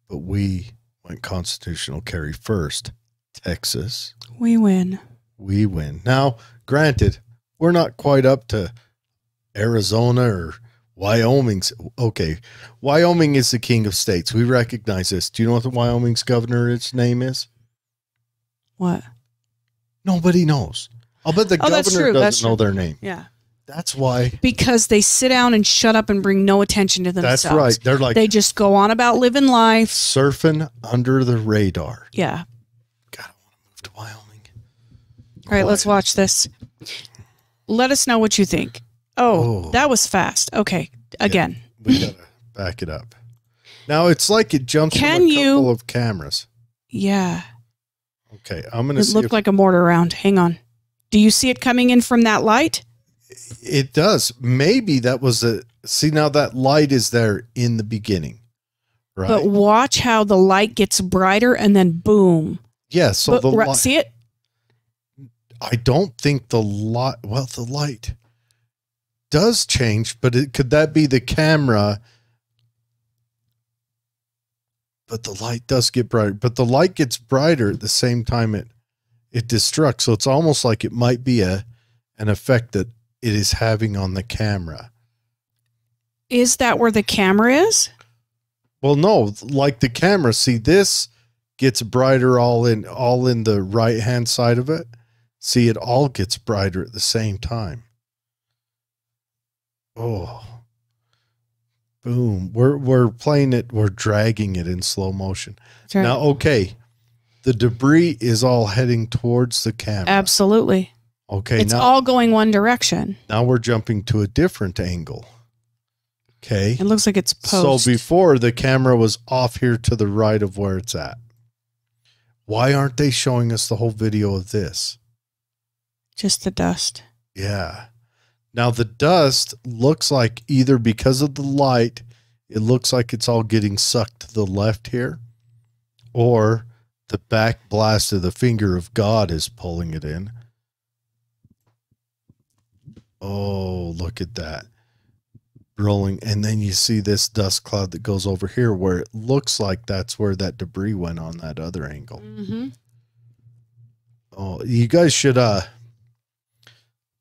but we went constitutional carry first. Texas. We win. We win. Now, granted, we're not quite up to Arizona or Wyoming's. Okay, Wyoming is the king of states. We recognize this. Do you know what the Wyoming's governor's name is? What? Nobody knows. I'll bet the governor doesn't know their name. Yeah. That's why. Because they sit down and shut up and bring no attention to themselves. That's right. They're like, they just go on about living life. Surfing under the radar. Yeah. God, I want to move to Wyoming. All right, let's watch this. Let us know what you think. Oh, that was fast. Okay, again. Yeah, we got to back it up. Now, it's like it jumps from a couple of cameras. Yeah. Okay, I'm going to see. It looked like a mortar round. Hang on. Do you see it coming in from that light? It does. Maybe that was a... See, now that light is there in the beginning, right? But watch how the light gets brighter and then boom. Yeah, so the light... See it? I don't think the light... Well, the light does change, but could that be the camera? But the light does get brighter. But the light gets brighter at the same time it destructs. So it's almost like it might be an effect that it is having on the camera. Is that where the camera is? Well, no, like the camera. See, this gets brighter all in the right-hand side of it. See, it all gets brighter at the same time. Oh. Boom. We're playing it, we're dragging it in slow motion. Right. Now, okay. The debris is all heading towards the camera. Absolutely. Okay. It's all going one direction. Now we're jumping to a different angle. Okay. It looks like it's post. So before the camera was off here to the right of where it's at. Why aren't they showing us the whole video of this? Just the dust. Yeah. Now the dust looks like either because of the light, it looks like it's all getting sucked to the left here, or the back blast of the finger of God is pulling it in. Oh, look at that. Rolling. And then you see this dust cloud that goes over here where it looks like that's where that debris went on that other angle. Mm-hmm. Oh, you guys should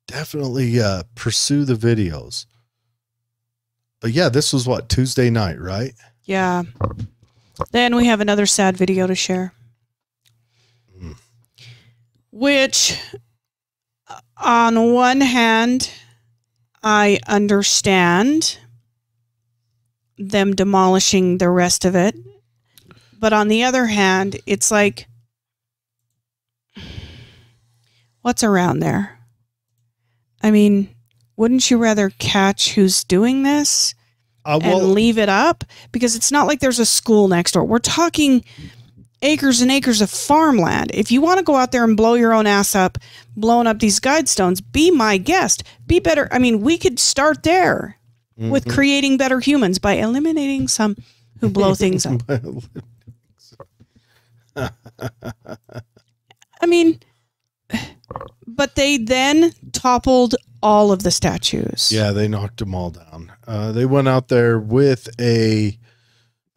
definitely pursue the videos. But yeah, this was what, Tuesday night, right? Yeah. Then we have another sad video to share. Which, on one hand, I understand them demolishing the rest of it. But on the other hand, it's like, what's around there? I mean, wouldn't you rather catch who's doing this and leave it up? Because it's not like there's a school next door. We're talking acres and acres of farmland. If you want to go out there and blow your own ass up, blowing up these guide stones, be my guest. Be better. I mean, we could start there with creating better humans by eliminating some who blow things up. I mean, but they then toppled all of the statues. Yeah, they knocked them all down. They went out there with a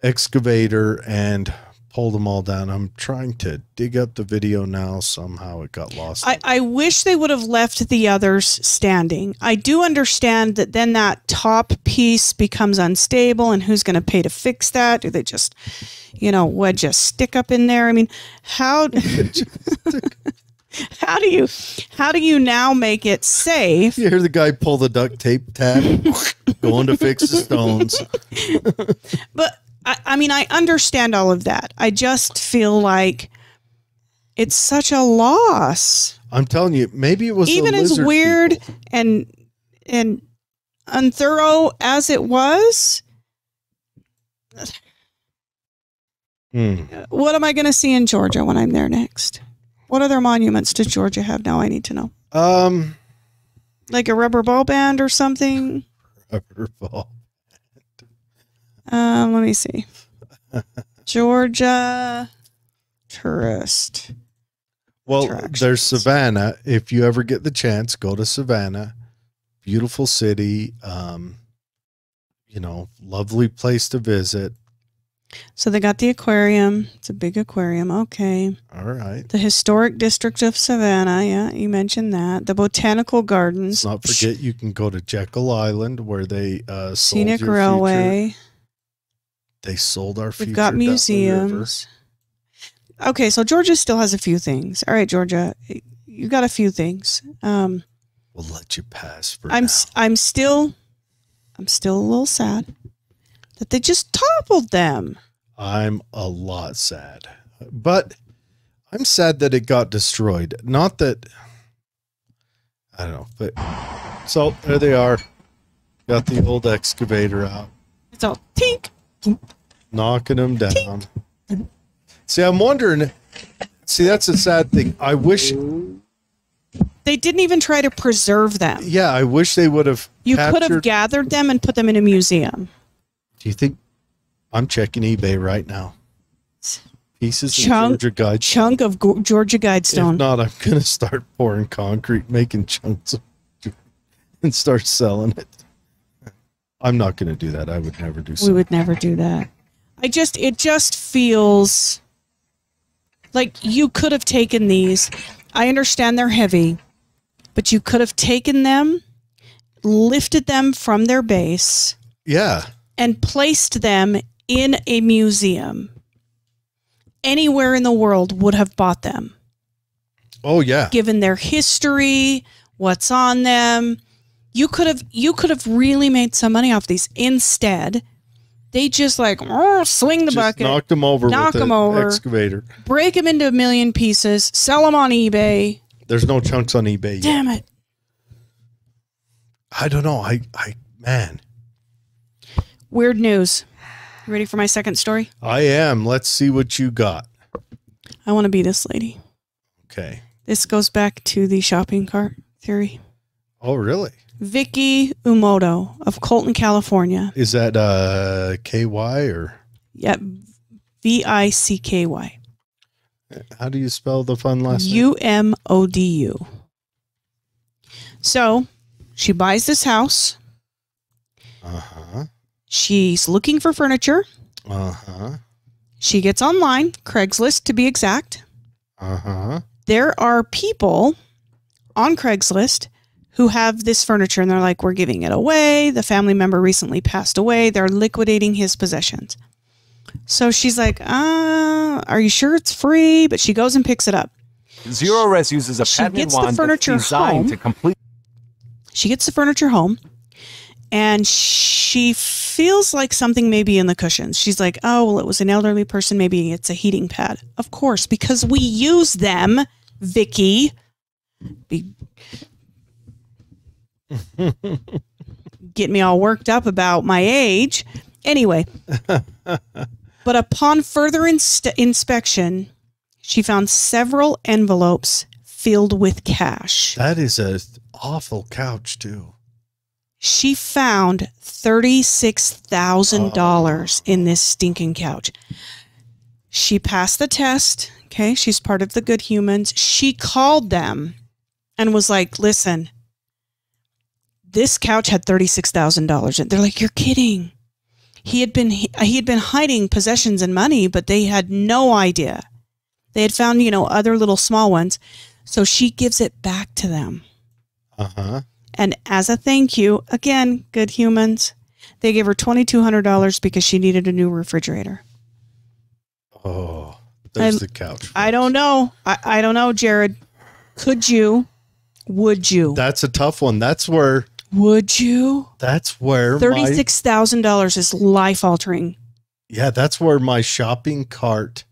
excavator and pulled them all down. I'm trying to dig up the video now. Somehow it got lost. I wish they would have left the others standing. I do understand that then that top piece becomes unstable, and who's going to pay to fix that? Do they just, wedge a stick up in there? I mean, how do you now make it safe? You hear the guy pull the duct tape tab, going to fix the stones. But I mean, I understand all of that. I just feel like it's such a loss. I'm telling you, maybe it was Even the as lizard weird people. and unthorough as it was. What am I going to see in Georgia when I'm there next? What other monuments does Georgia have now? I need to know. Like a rubber ball band or something? Rubber ball. Let me see. Georgia tourist. Well, attractions. there's Savannah. If you ever get the chance, go to Savannah. Beautiful city. Lovely place to visit. So they got the aquarium. It's a big aquarium. Okay. All right. The historic district of Savannah. Yeah, you mentioned that. The botanical gardens. Let's not forget you can go to Jekyll Island where they sold Scenic your Railway. Future. They sold our future. We've got down the river. museums. Okay, so Georgia still has a few things. All right, Georgia, you got a few things. We'll let you pass for I'm now. I'm still a little sad that they just toppled them. I'm a lot sad, but I'm sad that it got destroyed. Not that I don't know, but so there they are. Got the old excavator out, It's all tink. knocking them down. See, I'm wondering. See, that's a sad thing. I wish. They didn't even try to preserve them. Yeah, I wish they would have. You could have captured- gathered them and put them in a museum. Do you think? I'm checking eBay right now. Pieces of Chunk- Georgia Guide. Chunk of Georgia Guidestone. If not, I'm gonna start pouring concrete, making chunks and start selling it. I'm not gonna do that. I would never do We so. would never do that. It just feels like you could have taken these. I understand they're heavy, but you could have taken them, lifted them from their base, Yeah. and placed them in a museum. Anywhere in the world would have bought them, Oh yeah. given their history, what's on them. You could have really made some money off these. Instead, they just swing the Just bucket, knocked them over knock with 'em an over. excavator. break them into a million pieces, sell them on eBay. There's no chunks on eBay yet. Damn it. I don't know. Man, Weird news. You ready for my second story? I am. Let's see what you got. I want to be this lady. Okay. This goes back to the shopping cart theory. Oh, really? Vicky Umoto of Colton, California. Is that KY or Yep. Vicky. how do you spell the fun last name? Umodu. So she buys this house. Uh-huh. She's looking for furniture. Uh-huh. She gets online, Craigslist to be exact. Uh-huh. There are people on Craigslist who have this furniture and they're like, we're giving it away. The family member recently passed away. They're liquidating his possessions. So she's like, are you sure it's free? But she goes and picks it up. Zero Res uses a She patented gets the wand that's furniture designed home. to complete. She gets the furniture home and she feels like something may be in the cushions. She's like, oh, well, it was an elderly person. Maybe it's a heating pad. Of course, because we use them, Vicky. Get me all worked up about my age. Anyway, but upon further inspection, she found several envelopes filled with cash. That is a awful couch too. She found $36,000 in this stinking couch. She passed the test. Okay. She's part of the good humans. She called them and was like, listen, this couch had $36,000 in it. They're like, you're kidding. He had been hiding possessions and money, but they had no idea. They had found, other little small ones. So she gives it back to them. Uh-huh. And as a thank you, again, good humans, they gave her $2,200 because she needed a new refrigerator. Oh, there's the couch. I don't know. I don't know, Jared. Could you? Would you? That's a tough one. That's where Would you? $36,000 $36,000 is life altering. Yeah, that's where my shopping cart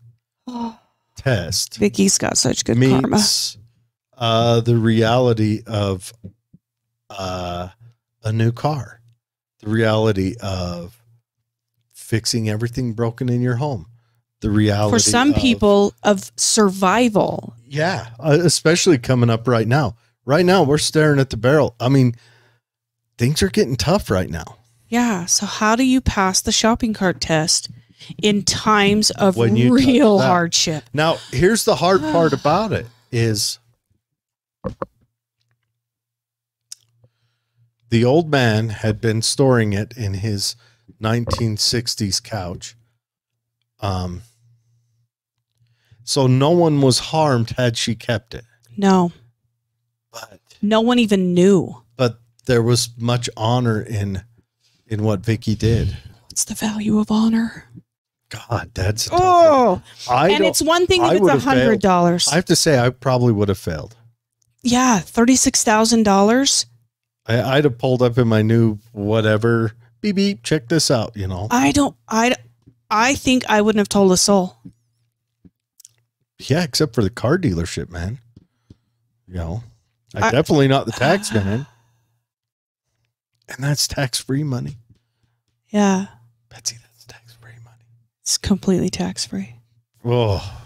test Vicky's got such good karma. meets the reality of a new car, the reality of fixing everything broken in your home, the reality For some people of survival. Yeah, especially coming up right now. Right now, we're staring at the barrel. I mean, things are getting tough right now. Yeah. So how do you pass the shopping cart test in times of When you real touch that. hardship? Now, here's the hard part about it is the old man had been storing it in his 1960s couch. So no one was harmed had she kept it. No. But No one even knew. there was much honor in what Vicky did. What's the value of honor? God, that's a tough one. And it's one thing if it's $100. I have to say, I probably would have failed. Yeah, $36,000. I'd have pulled up in my new whatever. Beep beep. Check this out. You know. I think I wouldn't have told a soul. Yeah, except for the car dealership, man. You know, I definitely not the tax man. And that's tax-free money. Yeah. Betsy, that's tax-free money. It's completely tax-free. Oh.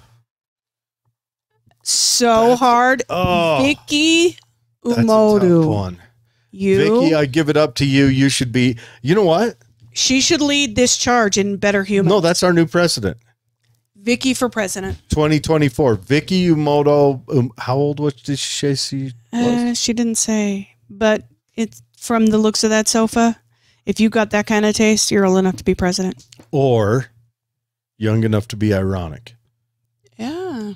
So hard. Oh. Vicky That's a Umodu. tough one. You. Vicky, I give it up to you. You should be, you know what? She should lead this charge in Better Human. No, that's our new president. Vicky for president. 2024. Vicky Umoto. How old did she say she was? She didn't say, but it's from the looks of that sofa. If you got that kind of taste, you're old enough to be president. Or young enough to be ironic. Yeah.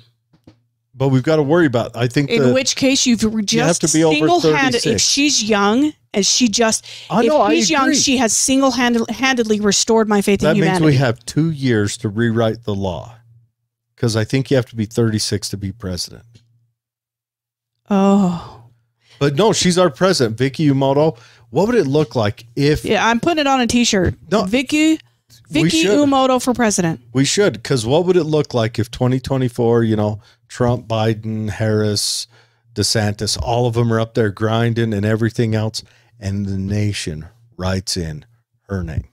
But we've got to worry about, I think. In which case you've just you have to be over single-handed. 36. If she's young and she just, I know, if she's I young, agree. she has single-handedly restored my faith in That means humanity. we have 2 years to rewrite the law. Because I think you have to be 36 to be president. Oh. But no, she's our president, Vicky Umoto. What would it look like if... Yeah, I'm putting it on a t-shirt. No, Vicky should. Umoto for president. We should, because what would it look like if 2024, you know, Trump, Biden, Harris, DeSantis, all of them are up there grinding and everything else, and the nation writes in her name.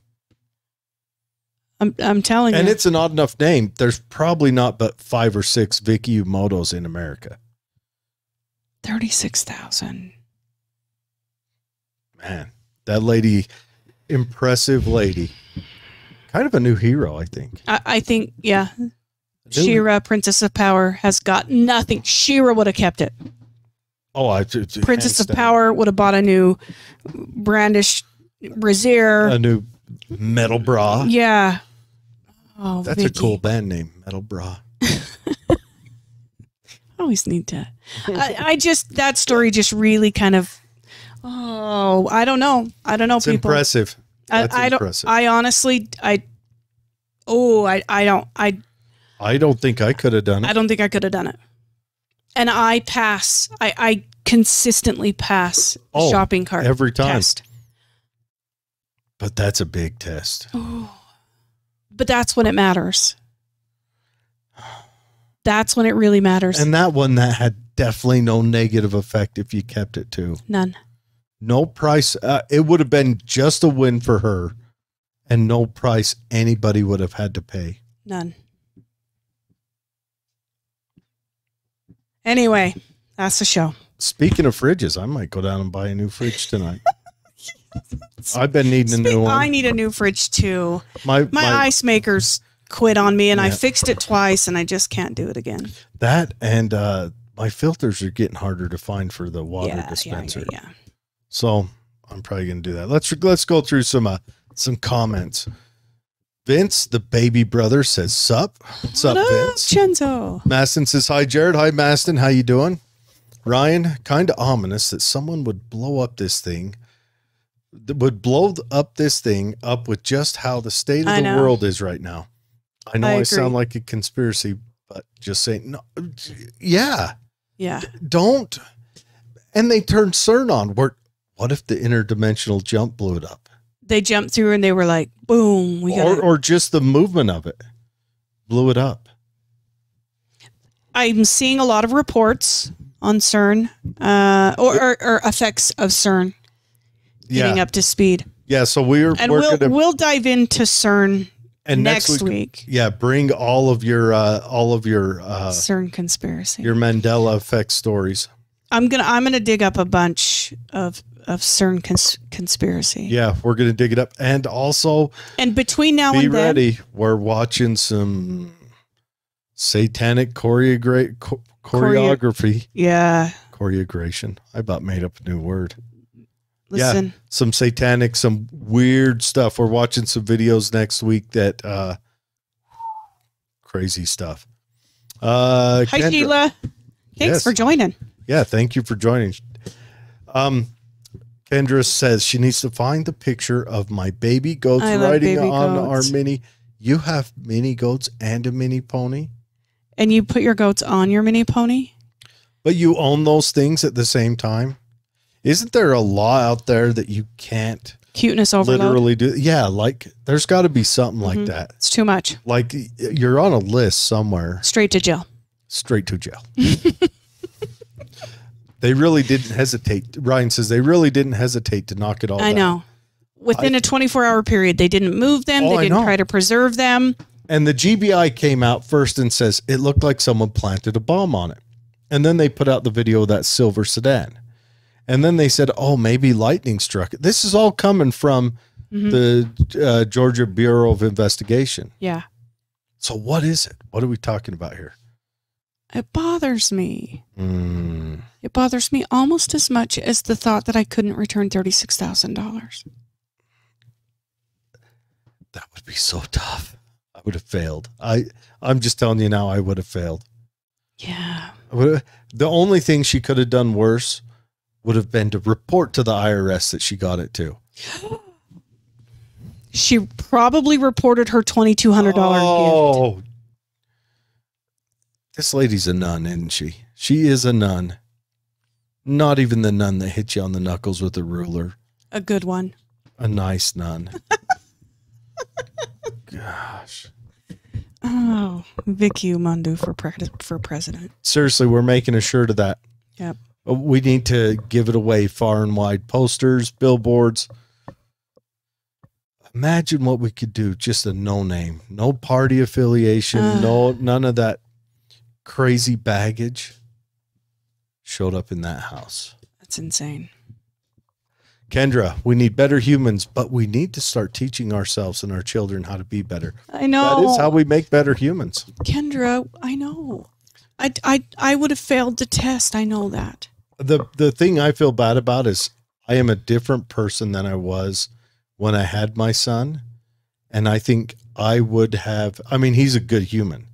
I'm telling you. And it's an odd enough name. There's probably not but 5 or 6 Vicky Umotos in America. 36,000. Man, that lady, impressive lady. Kind of a new hero, I think. I think, yeah. She-Ra, Princess of Power, has got nothing. She-Ra would have kept it. Oh, Princess of Power would have bought a new brandish brassiere. A new metal bra. Yeah. Oh, That's Vicky. a cool band name, Metal Bra. Always need to. I just, that story just really kind of, I don't know. I don't know, It's people. impressive. That's I don't, impressive. I honestly, I don't think I could have done it. I don't think I could have done it. And I pass. I consistently pass the shopping cart every time. test. But that's a big test. But that's when it matters. That's when it really matters. And that one, that had definitely no negative effect if you kept it too. None. No price. It would have been just a win for her, and no price anybody would have had to pay. None. Anyway, that's the show. Speaking of fridges, I might go down and buy a new fridge tonight. I've been needing a new one. I need a new fridge too. My ice makers quit on me, and I fixed it twice, and I just can't do it again. That and my filters are getting harder to find for the water dispenser. Yeah. So I'm probably going to do that. Let's go through some comments. Vince, the baby brother, says, "Sup? What's up, Vince?" Chenzo. Maston says, "Hi, Jared. Hi, Maston. How you doing?" Ryan, kind of ominous that someone would blow up this thing up with just how the state of the world is right now. I know I sound like a conspiracy, but just saying, no, yeah. Don't. And they turned CERN on. What if the interdimensional jump blew it up? They jumped through and they were like, boom. Or just the movement of it blew it up. I'm seeing a lot of reports on CERN or effects of CERN getting up to speed. Yeah, so we'll dive into CERN next week. Yeah, bring all of your CERN conspiracy, your Mandela effect stories. I'm gonna dig up a bunch of CERN conspiracy. Yeah, we're gonna dig it up, and also between now and then, be ready. We're watching some satanic choreography. Yeah, choreogration. I about made up a new word. Listen. Yeah, some satanic, some weird stuff. We're watching some videos next week that crazy stuff. Hi, Kendra. Sheila. Thanks for joining. Yeah, thank you for joining. Kendra says she needs to find the picture of my baby goats riding on our mini. You have mini goats and a mini pony? And you put your goats on your mini pony? But you own those things at the same time? Isn't there a law out there that you can't cuteness overload? Literally do? Yeah, like there's got to be something like that. It's too much. Like you're on a list somewhere. Straight to jail. Straight to jail. They really didn't hesitate. Ryan says they really didn't hesitate to knock it all down. I know. Within a 24-hour period, they didn't move them. They didn't try to preserve them. And the GBI came out first and says it looked like someone planted a bomb on it. And then they put out the video of that silver sedan. And then they said, oh, maybe lightning struck it. This is all coming from the Georgia Bureau of Investigation. Yeah. So what is it? What are we talking about here? It bothers me. It bothers me almost as much as the thought that I couldn't return $36,000. That would be so tough. I would have failed. I'm just telling you now, I would have failed. Yeah. The only thing she could have done worse would have been to report to the IRS that she got it too. She probably reported her $2,200 gift. This lady's a nun, isn't she? She is a nun. Not even the nun that hit you on the knuckles with a ruler. A good one. A nice nun. Gosh. Oh, Vicky Umundu for president. Seriously, we're making a shirt of that. Yep. We need to give it away far and wide. Posters, billboards. Imagine what we could do. Just a no name, no party affiliation, none of that crazy baggage showed up in that house. That's insane. Kendra, we need better humans, but we need to start teaching ourselves and our children how to be better. I know. That is how we make better humans. Kendra, I know. I would have failed the test. I know that. The thing I feel bad about is I am a different person than I was when I had my son. And I think I would have, I mean, he's a good human.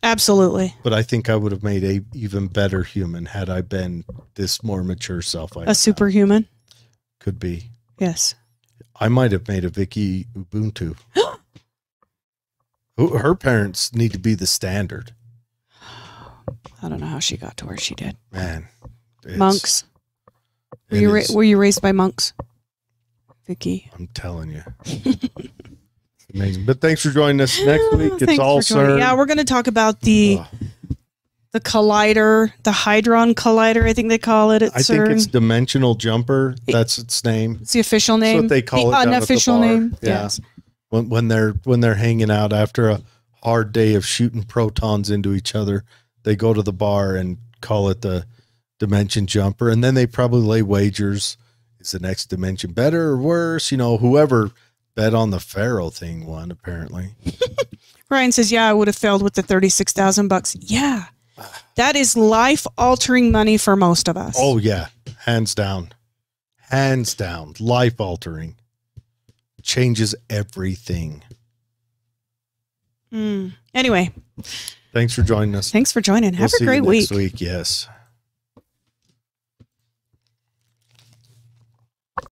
Absolutely. But I think I would have made a even better human had I been this more mature self. A superhuman? Could be. Yes. I might have made a Vicky Ubuntu. Her parents need to be the standard. I don't know how she got to where she did. Man. Monks. Were you raised by monks? Vicky? I'm telling you. Amazing. But thanks for joining us next week. It's all CERN. Yeah, we're going to talk about the collider, the Hadron Collider, I think they call it at CERN. I think it's Dimensional Jumper. That's its name. It's the official name. That's what they call it. Unofficial name. Yeah. Yes. When they're hanging out after a hard day of shooting protons into each other, they go to the bar and call it the Dimension Jumper, and then they probably lay wagers. Is the next dimension better or worse? You know, whoever bet on the Pharaoh thing won, apparently. Ryan says, yeah, I would have failed with the $36,000. Yeah. That is life-altering money for most of us. Oh, yeah. Hands down. Hands down. Life-altering. Changes everything. Anyway. Thanks for joining us. Thanks for joining. Have a great week. Next week, yes.